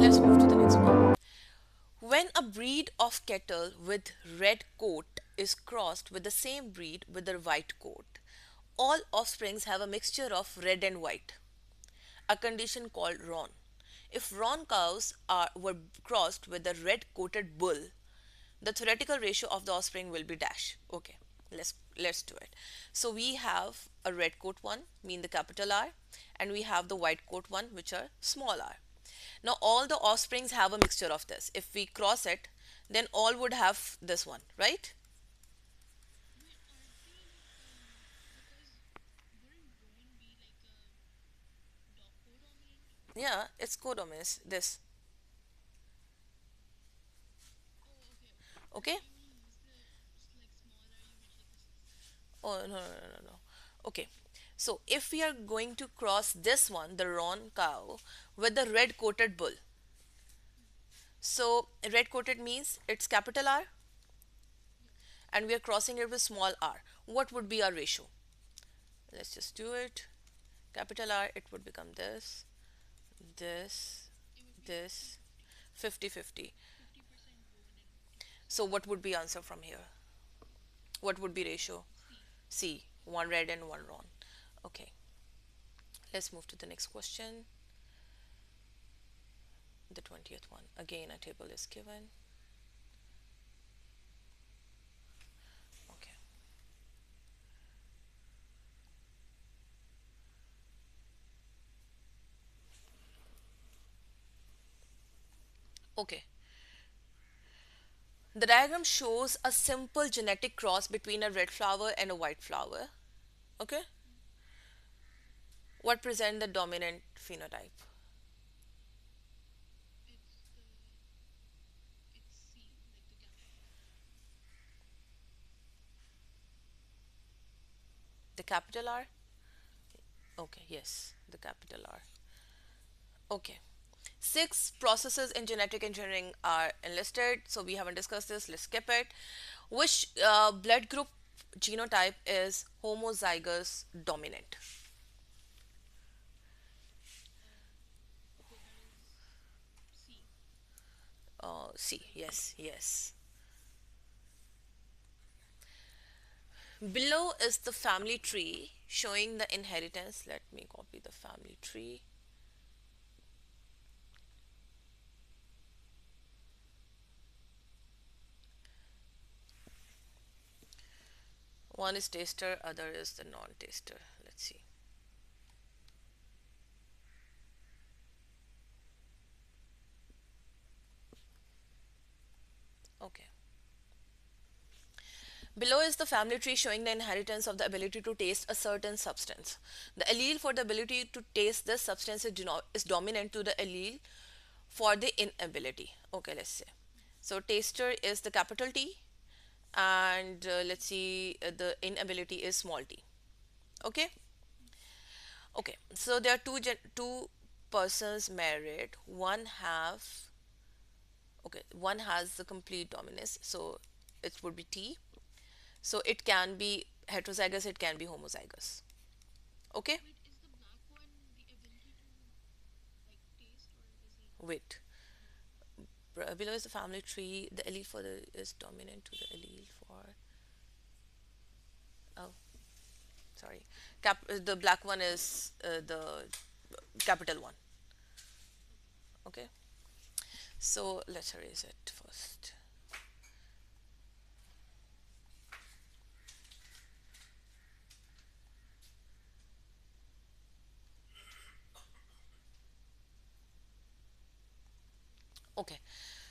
Let's move to the next one. When a breed of cattle with red coat is crossed with the same breed with a white coat, all offsprings have a mixture of red and white, a condition called roan. If roan cows were crossed with a red coated bull, the theoretical ratio of the offspring will be dash. Okay, let's do it. So we have a red coat one, mean the capital R, and we have the white coat one, which are small r. Now all the offsprings have a mixture of this. If we cross it, then all would have this one, right? Yeah, it's codominance, this. Okay. Oh, no, no, no, no, no. Okay. So if we are going to cross this one, the roan cow, with the red coated bull, so red coated means it's capital R, and we are crossing it with small r. What would be our ratio? Let's just do it. Capital R, it would become this, this, this, 50-50. So what would be answer from here? What would be ratio? C, one red and one wrong. Okay, let's move to the next question. The 20th one. Again, a table is given. Okay. Okay. The diagram shows a simple genetic cross between a red flower and a white flower. Okay. What present the dominant phenotype? The capital R? Okay, yes, the capital R. Okay. Six processes in genetic engineering are enlisted, so we haven't discussed this. Let's skip it. Which blood group genotype is homozygous dominant? C. Yes, yes. Below is the family tree showing the inheritance. Let me copy the family tree. One is taster, other is the non-taster. Let's see. Okay. Below is the family tree showing the inheritance of the ability to taste a certain substance. The allele for the ability to taste this substance is dominant to the allele for the inability. Okay, let's say. So taster is the capital T, and let's see, the inability is small t. Okay. Okay, so there are two persons married. One have, okay, one has the complete dominance, so it would be T. So it can be heterozygous, it can be homozygous. Okay, wait. Below is the family tree. The allele for the is dominant to the allele for. Oh, sorry. The black one is the capital one. Okay. So let's erase it first. Okay.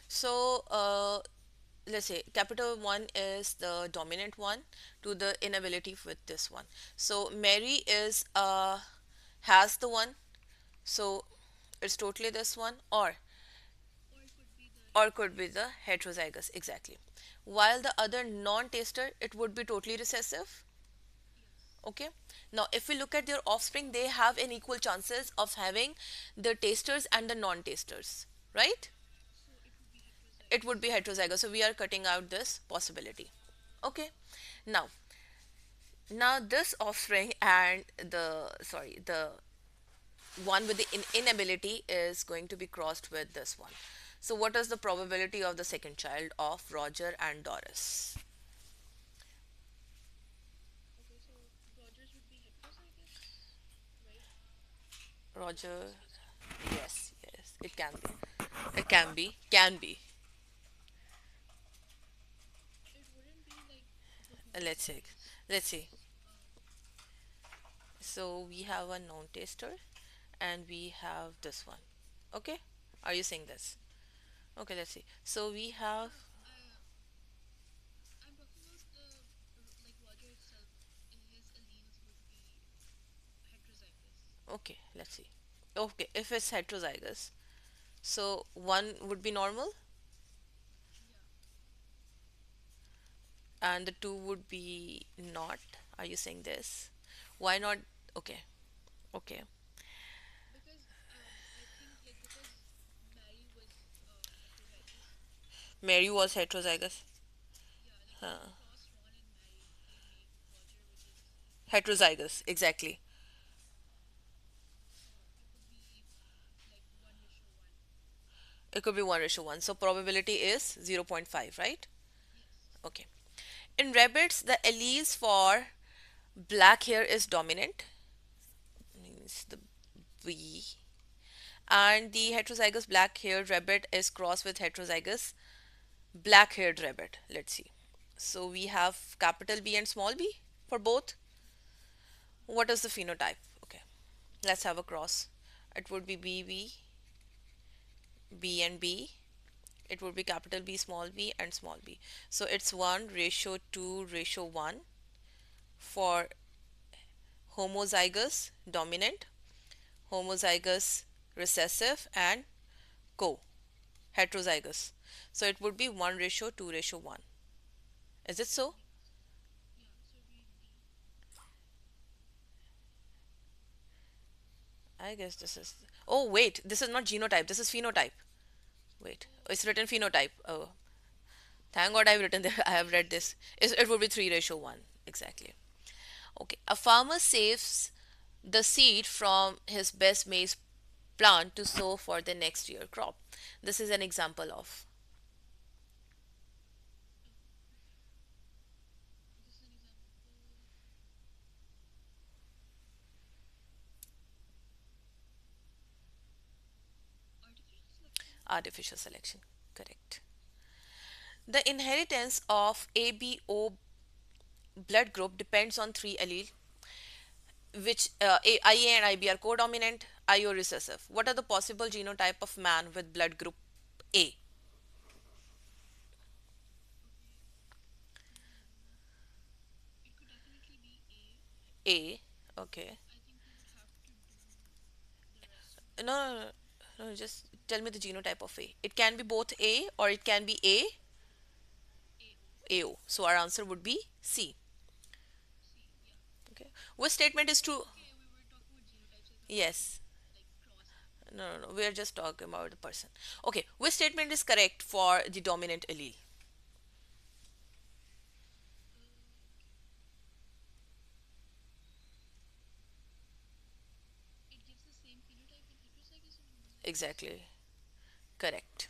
So let's say capital one is the dominant one to the inability with this one. So Mary is has the one, so it's totally this one, or could be the heterozygous, exactly. While the other non-taster, it would be totally recessive. Okay. Now if we look at their offspring, they have an equal chances of having the tasters and the non-tasters, right? It would be heterozygous, so we are cutting out this possibility. Okay. Now now this offspring and the, sorry, the one with the inability is going to be crossed with this one. So what is the probability of the second child of Roger and Doris? Roger, yes, yes, it can be. It can be. Let's see. Let's see. So we have a known taster and we have this one. Okay? Are you saying this? Okay, let's see. So we have, okay, let's see. Okay, if it's heterozygous, so one would be normal and the two would be not. Are you saying this? Why not? Okay, okay. Mary was heterozygous. Huh. Heterozygous, exactly. It could be 1:1. So probability is 0.5, right? Okay. In rabbits, the alleles for black hair is dominant, means the B, and the heterozygous black haired rabbit is crossed with heterozygous black haired rabbit. Let's see. So we have capital B and small b for both. What is the phenotype? Okay, let's have a cross. It would be BB, B and B. It would be capital B, small b, and small b. So it's 1:2:1 for homozygous dominant, homozygous recessive, and co heterozygous. So it would be 1:2:1. Is it so? I guess this is. Oh, wait, this is not genotype, this is phenotype. Wait, it's written phenotype. Oh, thank God I've written there. I have read this. It would be 3:1. Exactly. Okay. A farmer saves the seed from his best maize plant to sow for the next year crop. This is an example of. Artificial selection. Correct. The inheritance of ABO blood group depends on three alleles, which IA and IB are codominant, IO recessive. What are the possible genotype of man with blood group A? A. Okay. No, no, no, no. Just tell me the genotype of A. It can be both A or it can be A, AO. So our answer would be C. Okay. Which statement is true? Yes. No, no, no. We are just talking about the person. Okay. Which statement is correct for the dominant allele? Exactly. Correct.